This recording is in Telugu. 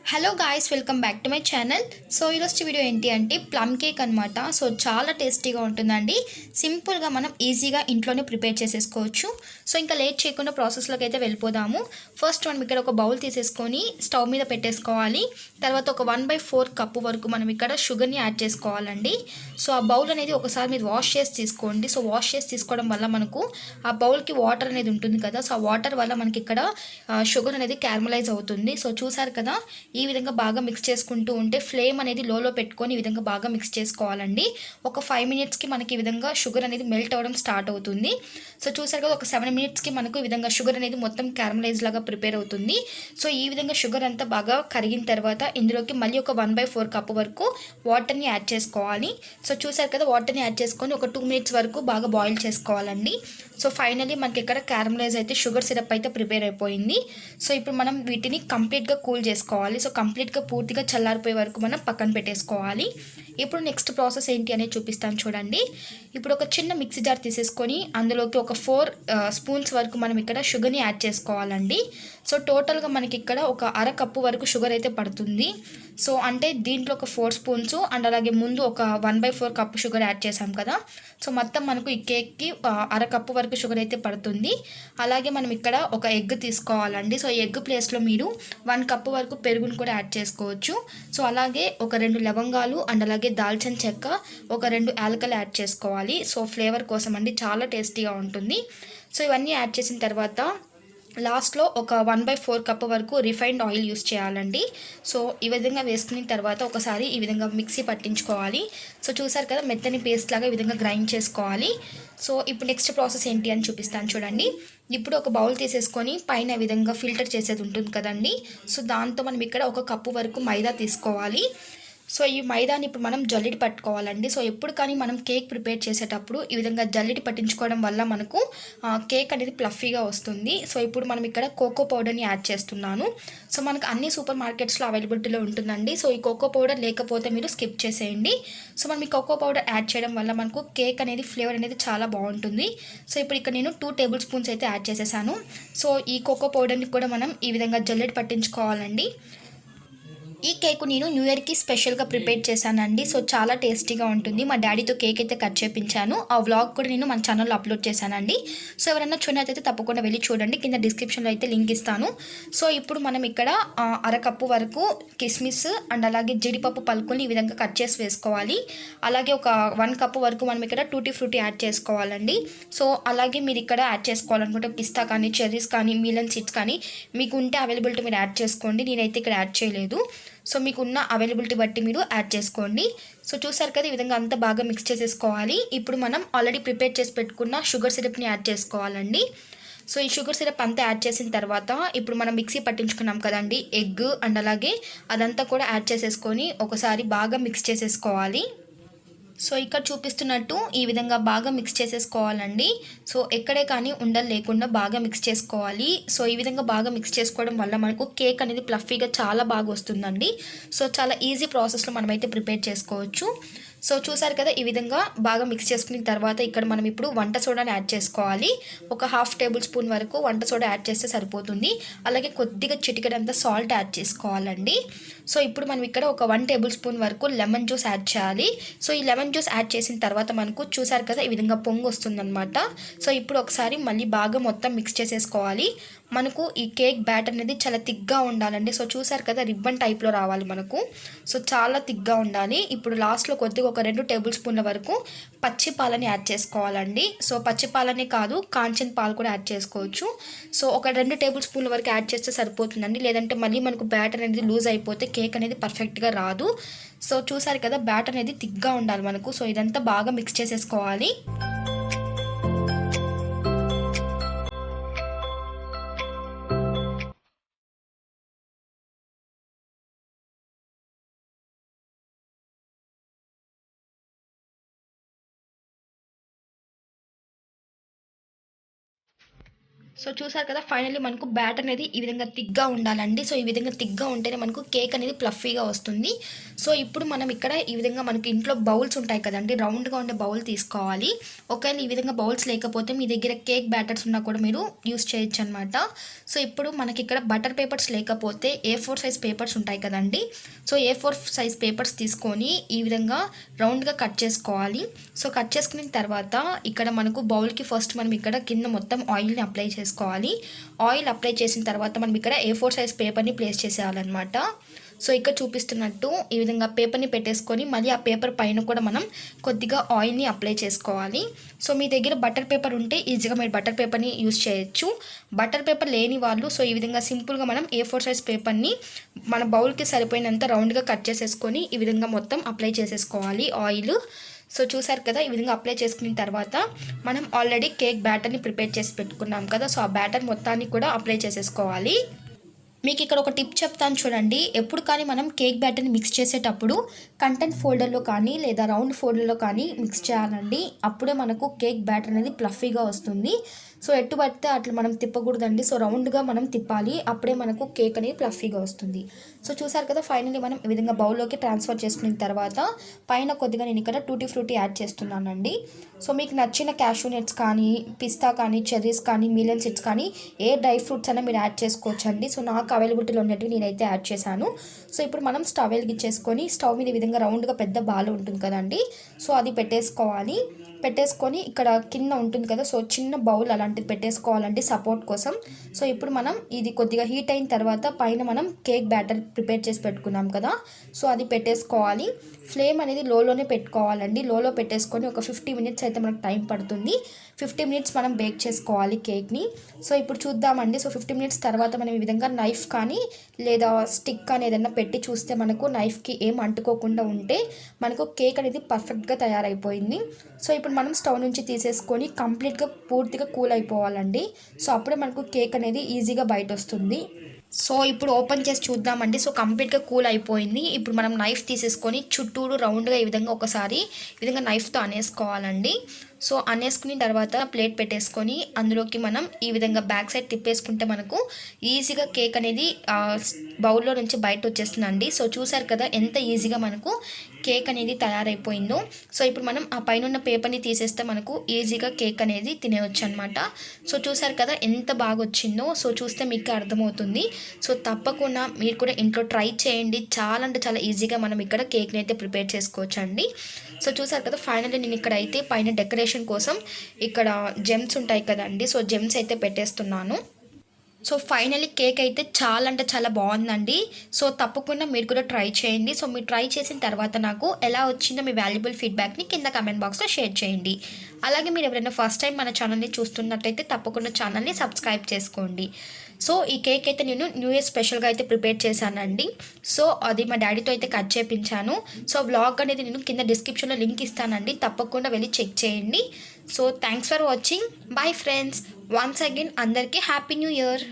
Hello guys, welcome back to my channel. So ఈరోజు వీడియో ఏంటి అంటే ప్లమ్ కేక్ అనమాట. సో చాలా టేస్టీగా ఉంటుందండి. సింపుల్గా మనం ఈజీగా ఇంట్లోనే ప్రిపేర్ చేసేసుకోవచ్చు. సో ఇంకా లేట్ చేయకుండా ప్రాసెస్లోకి అయితే వెళ్ళిపోదాము. ఫస్ట్ మనం ఇక్కడ ఒక బౌల్ తీసేసుకొని స్టవ్ మీద పెట్టేసుకోవాలి. తర్వాత ఒక 1/4 కప్పు వరకు మనం ఇక్కడ షుగర్ని యాడ్ చేసుకోవాలండి. సో ఆ బౌల్ అనేది ఒకసారి మీరు వాష్ చేసి తీసుకోండి. సో వాష్ చేసి తీసుకోవడం వల్ల మనకు ఆ బౌల్కి వాటర్ అనేది ఉంటుంది కదా. సో ఆ వాటర్ వల్ల మనకి ఇక్కడ షుగర్ అనేది క్యారమలైజ్ అవుతుంది. సో చూసారు కదా, ఈ విధంగా బాగా మిక్స్ చేసుకుంటూ ఉంటే ఫ్లేమ్ అనేది లోలో పెట్టుకొని ఈ విధంగా బాగా మిక్స్ చేసుకోవాలండి. ఒక 5 మినిట్స్కి మనకి ఈ విధంగా షుగర్ అనేది మెల్ట్ అవ్వడం స్టార్ట్ అవుతుంది. సో చూసారు కదా, ఒక 7 మినిట్స్కి మనకు ఈ విధంగా షుగర్ అనేది మొత్తం క్యారమలైజ్ లాగా ప్రిపేర్ అవుతుంది. సో ఈ విధంగా షుగర్ అంతా బాగా కరిగిన తర్వాత ఇందులోకి మళ్ళీ ఒక 1/4 కప్ వరకు వాటర్ని యాడ్ చేసుకోవాలి. సో చూసారు కదా, వాటర్ని యాడ్ చేసుకొని ఒక 2 మినిట్స్ వరకు బాగా బాయిల్ చేసుకోవాలండి. సో ఫైనలీ మనకి ఇక్కడ క్యారమలైజ్ అయితే షుగర్ సిరప్ అయితే ప్రిపేర్ అయిపోయింది. సో ఇప్పుడు మనం వీటిని కంప్లీట్గా కూల్ చేసుకోవాలి. సో కంప్లీట్గా పూర్తిగా చల్లారిపోయే వరకు మనం పక్కన పెట్టేసుకోవాలి. ఇప్పుడు నెక్స్ట్ ప్రాసెస్ ఏంటి అనేది చూపిస్తాను చూడండి. ఇప్పుడు ఒక చిన్న మిక్సీ జార్ తీసేసుకొని అందులోకి ఒక 4 స్పూన్స్ వరకు మనం ఇక్కడ షుగర్ని యాడ్ చేసుకోవాలండి. సో టోటల్గా మనకి ఇక్కడ ఒక అరకప్పు వరకు షుగర్ అయితే పడుతుంది. సో అంటే దీంట్లో ఒక 4 స్పూన్స్ అండ్ అలాగే ముందు ఒక 1/4 కప్పు షుగర్ యాడ్ చేసాం కదా. సో మొత్తం మనకు ఈ కేక్కి అరకప్పు వరకు షుగర్ అయితే పడుతుంది. అలాగే మనం ఇక్కడ ఒక ఎగ్ తీసుకోవాలండి. సో ఎగ్ ప్లేస్లో మీరు 1 కప్పు వరకు పెరుగును కూడా యాడ్ చేసుకోవచ్చు. సో అలాగే ఒక 2 లవంగాలు అండ్ అలాగే దాల్చిన చెక్క, ఒక 2 యాలకలు యాడ్ చేసుకోవాలి. సో ఫ్లేవర్ కోసం అండి, చాలా టేస్టీగా ఉంటుంది. సో ఇవన్నీ యాడ్ చేసిన తర్వాత లాస్ట్లో ఒక 1/4 కప్ వరకు రిఫైన్డ్ ఆయిల్ యూస్ చేయాలండి. సో ఈ విధంగా వేసుకున్న తర్వాత ఒకసారి ఈ విధంగా మిక్సీ పట్టించుకోవాలి. సో చూసారు కదా, మెత్తని పేస్ట్ లాగా ఈ విధంగా గ్రైండ్ చేసుకోవాలి. సో ఇప్పుడు నెక్స్ట్ ప్రాసెస్ ఏంటి అని చూపిస్తాను చూడండి. ఇప్పుడు ఒక బౌల్ తీసేసుకొని పైన ఈ విధంగా ఫిల్టర్ చేసేది ఉంటుంది కదండి. సో దాంతో మనం ఇక్కడ ఒక కప్పు వరకు మైదా తీసుకోవాలి. సో ఈ మైదాని ఇప్పుడు మనం జల్లెడి పట్టుకోవాలండి. సో ఎప్పుడు కానీ మనం కేక్ ప్రిపేర్ చేసేటప్పుడు ఈ విధంగా జల్లెడి పట్టించుకోవడం వల్ల మనకు కేక్ అనేది ప్లఫీగా వస్తుంది. సో ఇప్పుడు మనం ఇక్కడ కోకో పౌడర్ని యాడ్ చేస్తున్నాను. సో మనకు అన్ని సూపర్ మార్కెట్స్లో అవైలబిలిటీలో ఉంటుందండి. సో ఈ కోకో పౌడర్ లేకపోతే మీరు స్కిప్ చేసేయండి. సో మనం ఈ కోకో పౌడర్ యాడ్ చేయడం వల్ల మనకు కేక్ అనేది ఫ్లేవర్ అనేది చాలా బాగుంటుంది. సో ఇప్పుడు ఇక్కడ నేను 2 టేబుల్ స్పూన్స్ అయితే యాడ్ చేసేసాను. సో ఈ కోకో పౌడర్ని కూడా మనం ఈ విధంగా జల్లెడి పట్టించుకోవాలండి. ఈ కేక్ నేను న్యూ ఇయర్కి స్పెషల్గా ప్రిపేర్ చేశానండి. సో చాలా టేస్టీగా ఉంటుంది. మా డాడీతో కేక్ అయితే కట్ చేయించాను. ఆ వ్లాగ్ కూడా నేను మన ఛానల్లో అప్లోడ్ చేశానండి. సో ఎవరైనా చూడనైతే తప్పకుండా వెళ్ళి చూడండి. కింద డిస్క్రిప్షన్లో అయితే లింక్ ఇస్తాను. సో ఇప్పుడు మనం ఇక్కడ అరకప్పు వరకు కిస్మిస్ అండ్ అలాగే జీడిపప్పు పలుకుని ఈ విధంగా కట్ చేసి వేసుకోవాలి. అలాగే ఒక 1 కప్పు వరకు మనం ఇక్కడ టూటీ ఫ్రూటీ యాడ్ చేసుకోవాలండి. సో అలాగే మీరు ఇక్కడ యాడ్ చేసుకోవాలనుకుంటే పిస్తా కానీ, చెర్రీస్ కానీ, మిలన్ సీడ్స్ కానీ మీకు ఉంటే అవైలబిలిటీ మీరు యాడ్ చేసుకోండి. నేనైతే ఇక్కడ యాడ్ చేయలేదు. సో మీకున్న అవైలబిలిటీ బట్టి మీరు యాడ్ చేసుకోండి. సో చూసారు కదా, ఈ విధంగా అంతా బాగా మిక్స్ చేసేసుకోవాలి. ఇప్పుడు మనం ఆల్రెడీ ప్రిపేర్ చేసి పెట్టుకున్న షుగర్ సిరప్ని యాడ్ చేసుకోవాలండి. సో ఈ షుగర్ సిరప్ అంతా యాడ్ చేసిన తర్వాత ఇప్పుడు మనం మిక్సీ పట్టించుకున్నాం కదండి, ఎగ్ అండ్ అలాగే అదంతా కూడా యాడ్ చేసేసుకొని ఒకసారి బాగా మిక్స్ చేసేసుకోవాలి. సో ఇక్కడ చూపిస్తున్నట్టు ఈ విధంగా బాగా మిక్స్ చేసేసుకోవాలండి. సో ఎక్కడే కానీ ఉండలు లేకుండా బాగా మిక్స్ చేసుకోవాలి. సో ఈ విధంగా బాగా మిక్స్ చేసుకోవడం వల్ల మనకు కేక్ అనేది ప్లఫీగా చాలా బాగా వస్తుందండి. సో చాలా ఈజీ ప్రాసెస్లో మనమైతే ప్రిపేర్ చేసుకోవచ్చు. సో చూసారు కదా, ఈ విధంగా బాగా మిక్స్ చేసుకున్న తర్వాత ఇక్కడ మనం ఇప్పుడు వంట సోడాని యాడ్ చేసుకోవాలి. ఒక 1/2 టేబుల్ స్పూన్ వరకు వంట సోడా యాడ్ చేస్తే సరిపోతుంది. అలాగే కొద్దిగా చిటికెడంతా సాల్ట్ యాడ్ చేసుకోవాలండి. సో ఇప్పుడు మనం ఇక్కడ ఒక 1 టేబుల్ స్పూన్ వరకు లెమన్ జ్యూస్ యాడ్ చేయాలి. సో ఈ లెమన్ జ్యూస్ యాడ్ చేసిన తర్వాత మనకు చూసారు కదా, ఈ విధంగా పొంగు వస్తుందన్నమాట. సో ఇప్పుడు ఒకసారి మళ్ళీ బాగా మొత్తం మిక్స్ చేసేసుకోవాలి. మనకు ఈ కేక్ బ్యాటర్ అనేది చాలా థిక్గా ఉండాలండి. సో చూసారు కదా, రిబ్బన్ టైప్లో రావాలి మనకు. సో చాలా థిక్గా ఉండాలి. ఇప్పుడు లాస్ట్లో కొద్దిగా ఒక 2 టేబుల్ స్పూన్ల వరకు పచ్చి పాలని యాడ్ చేసుకోవాలండి. సో పచ్చి పాలనే కాదు, కాంచిన పాలు కూడా యాడ్ చేసుకోవచ్చు. సో ఒక 2 టేబుల్ స్పూన్ల వరకు యాడ్ చేస్తే సరిపోతుందండి. లేదంటే మళ్ళీ మనకు బ్యాటర్ అనేది లూజ్ అయిపోతే కేక్ అనేది పర్ఫెక్ట్గా రాదు. సో చూసారు కదా, బ్యాటర్ అనేది థిక్గా ఉండాలి మనకు. సో ఇదంతా బాగా మిక్స్ చేసేసుకోవాలి. సో చూసారు కదా, ఫైనల్లీ మనకు బ్యాటర్ అనేది ఈ విధంగా థిక్గా ఉండాలండి. సో ఈ విధంగా థిక్గా ఉంటేనే మనకు కేక్ అనేది ప్లఫీగా వస్తుంది. సో ఇప్పుడు మనం ఇక్కడ ఈ విధంగా మనకి ఇంట్లో బౌల్స్ ఉంటాయి కదండి, రౌండ్గా ఉండే బౌల్ తీసుకోవాలి. ఒకవేళ ఈ విధంగా బౌల్స్ లేకపోతే మీ దగ్గర కేక్ బ్యాటర్స్ ఉన్నా కూడా మీరు యూస్ చేయొచ్చు అనమాట. సో ఇప్పుడు మనకి ఇక్కడ బటర్ పేపర్స్ లేకపోతే A4 సైజ్ పేపర్స్ ఉంటాయి కదండి. సో A4 సైజ్ పేపర్స్ తీసుకొని ఈ విధంగా రౌండ్గా కట్ చేసుకోవాలి. సో కట్ చేసుకున్న తర్వాత ఇక్కడ మనకు బౌల్కి ఫస్ట్ మనం ఇక్కడ కింద మొత్తం ఆయిల్ని అప్లై చేసుకోవాలి. ఆయిల్ అప్లై చేసిన తర్వాత మనం ఇక్కడ A4 సైజ్ పేపర్ని ప్లేస్ చేసేయాలన్నమాట. సో ఇక్కడ చూపిస్తున్నట్టు ఈ విధంగా పేపర్ని పెట్టేసుకొని మళ్ళీ ఆ పేపర్ పైన కూడా మనం కొద్దిగా ఆయిల్ని అప్లై చేసుకోవాలి. సో మీ దగ్గర బటర్ పేపర్ ఉంటే ఈజీగా మీరు బటర్ పేపర్ని యూస్ చేయొచ్చు. బటర్ పేపర్ లేని వాళ్ళు సో ఈ విధంగా సింపుల్గా మనం A4 సైజ్ పేపర్ని మన బౌల్కి సరిపోయినంత రౌండ్గా కట్ చేసేసుకొని ఈ విధంగా మొత్తం అప్లై చేసేసుకోవాలి ఆయిల్. సో చూసారు కదా, ఈ విధంగా అప్లై చేసుకున్న తర్వాత మనం ఆల్రెడీ కేక్ బ్యాటర్ని ప్రిపేర్ చేసి పెట్టుకున్నాం కదా, సో ఆ బ్యాటర్ మొత్తాన్ని కూడా అప్లై చేసేసుకోవాలి. మీకు ఇక్కడ ఒక టిప్ చెప్తాను చూడండి. ఎప్పుడు కానీ మనం కేక్ బ్యాటర్ని మిక్స్ చేసేటప్పుడు కంటెంట్ ఫోల్డర్లో కానీ లేదా రౌండ్ ఫోల్డర్లో కానీ మిక్స్ చేయాలండి. అప్పుడే మనకు కేక్ బ్యాటర్ అనేది ప్లఫీగా వస్తుంది. సో ఎటు పడితే అట్లా మనం తిప్పకూడదండి. సో రౌండ్గా మనం తిప్పాలి, అప్పుడే మనకు కేక్ అనేది ప్లఫీగా వస్తుంది. సో చూసారు కదా, ఫైనల్లీ మనం ఈ విధంగా బౌల్లోకి ట్రాన్స్ఫర్ చేసుకున్న తర్వాత పైన కొద్దిగా నేను ఇక్కడ టూటీ ఫ్రూటీ యాడ్ చేస్తున్నానండి. సో మీకు నచ్చిన క్యాషూ నట్స్ కానీ, పిస్తా కానీ, చెర్రీస్ కానీ, మిలియన్ సీడ్స్ కానీ ఏ డ్రై ఫ్రూట్స్ అయినా మీరు యాడ్ చేసుకోవచ్చు అండి. సో నాకు అవైలబిలిటీలో ఉన్నట్టుగా నేనైతే యాడ్ చేశాను. సో ఇప్పుడు మనం స్టవ్ వెలిగించేసుకొని స్టవ్ మీద ఈ విధంగా రౌండ్గా పెద్ద బాల్ ఉంటుంది కదండి, సో అది పెట్టేసుకొని ఇక్కడ కింద ఉంటుంది కదా, సో చిన్న బౌల్ అలాంటిది పెట్టేసుకోవాలండి సపోర్ట్ కోసం. సో ఇప్పుడు మనం ఇది కొద్దిగా హీట్ అయిన తర్వాత పైన మనం కేక్ బ్యాటర్ ప్రిపేర్ చేసి పెట్టుకున్నాం కదా, సో అది పెట్టేసుకోవాలి. ఫ్లేమ్ అనేది లోలోనే పెట్టుకోవాలండి. లోలో పెట్టేసుకొని ఒక 50 మినిట్స్ అయితే మనకు టైం పడుతుంది. 50 మినిట్స్ మనం బేక్ చేసుకోవాలి కేక్ని. సో ఇప్పుడు చూద్దామండి. సో 50 మినిట్స్ తర్వాత మనం ఈ విధంగా నైఫ్ కానీ లేదా స్టిక్ కానీ ఏదైనా పెట్టి చూస్తే మనకు నైఫ్కి ఏం అంటుకోకుండా ఉంటే మనకు కేక్ అనేది పర్ఫెక్ట్గా తయారైపోయింది. సో ఇప్పుడు మనం స్టవ్ నుంచి తీసేసుకొని కంప్లీట్గా పూర్తిగా కూల్ అయిపోవాలండి. సో అప్పుడే మనకు కేక్ అనేది ఈజీగా బయట వస్తుంది. సో ఇప్పుడు ఓపెన్ చేసి చూద్దామండి. సో కంప్లీట్గా కూల్ అయిపోయింది. ఇప్పుడు మనం నైఫ్ తీసేసుకొని చుట్టూరు రౌండ్గా ఈ విధంగా ఒకసారి ఈ విధంగా నైఫ్తో అనేసుకోవాలండి. సో అనేసుకున్న తర్వాత ప్లేట్ పెట్టేసుకొని అందులోకి మనం ఈ విధంగా బ్యాక్ సైడ్ తిప్పేసుకుంటే మనకు ఈజీగా కేక్ అనేది బౌల్లో నుంచి బయట వచ్చేస్తుందండి. సో చూసారు కదా ఎంత ఈజీగా మనకు కేక్ అనేది తయారైపోయిందో. సో ఇప్పుడు మనం ఆ పైన ఉన్న పేపర్ని తీసేస్తే మనకు ఈజీగా కేక్ అనేది తినేయచ్చు అనమాట. సో చూసారు కదా ఎంత బాగా వచ్చిందో. సో చూస్తే మీకు అర్థమవుతుంది. సో తప్పకుండా మీరు కూడా ఇంట్లో ట్రై చేయండి. చాలా అంటే చాలా ఈజీగా మనం ఇక్కడ కేక్ని అయితే ప్రిపేర్ చేసుకోవచ్చు అండి. సో చూసారు కదా, ఫైనల్లీ నేను ఇక్కడ అయితే పైన డెకరేషన్ కోసం ఇక్కడ జెమ్స్ ఉంటాయి కదండి, సో జెమ్స్ అయితే పెట్టేస్తున్నాను. సో ఫైనల్లీ కేక్ అయితే చాలా అంటే చాలా బాగుందండి. సో తప్పకుండా మీరు కూడా ట్రై చేయండి. సో మీరు ట్రై చేసిన తర్వాత నాకు ఎలా వచ్చిందో మీ వాల్యుబుల్ ఫీడ్బ్యాక్ని కింద కమెంట్ బాక్స్లో షేర్ చేయండి. అలాగే మీరు ఎవరైనా ఫస్ట్ టైం మన ఛానల్ని చూస్తున్నట్టయితే తప్పకుండా ఛానల్ని సబ్స్క్రైబ్ చేసుకోండి. సో ఈ కేక్ అయితే నేను న్యూ ఇయర్ స్పెషల్గా అయితే ప్రిపేర్ చేశానండి. సో అది మా డాడీతో అయితే కట్ చేయించాను. సో వ్లాగ్ అనేది నేను కింద డిస్క్రిప్షన్లో లింక్ ఇస్తానండి, తప్పకుండా వెళ్ళి చెక్ చేయండి. So thanks for watching. Bye friends. Once again అందరికీ హ్యాపీ న్యూ ఇయర్.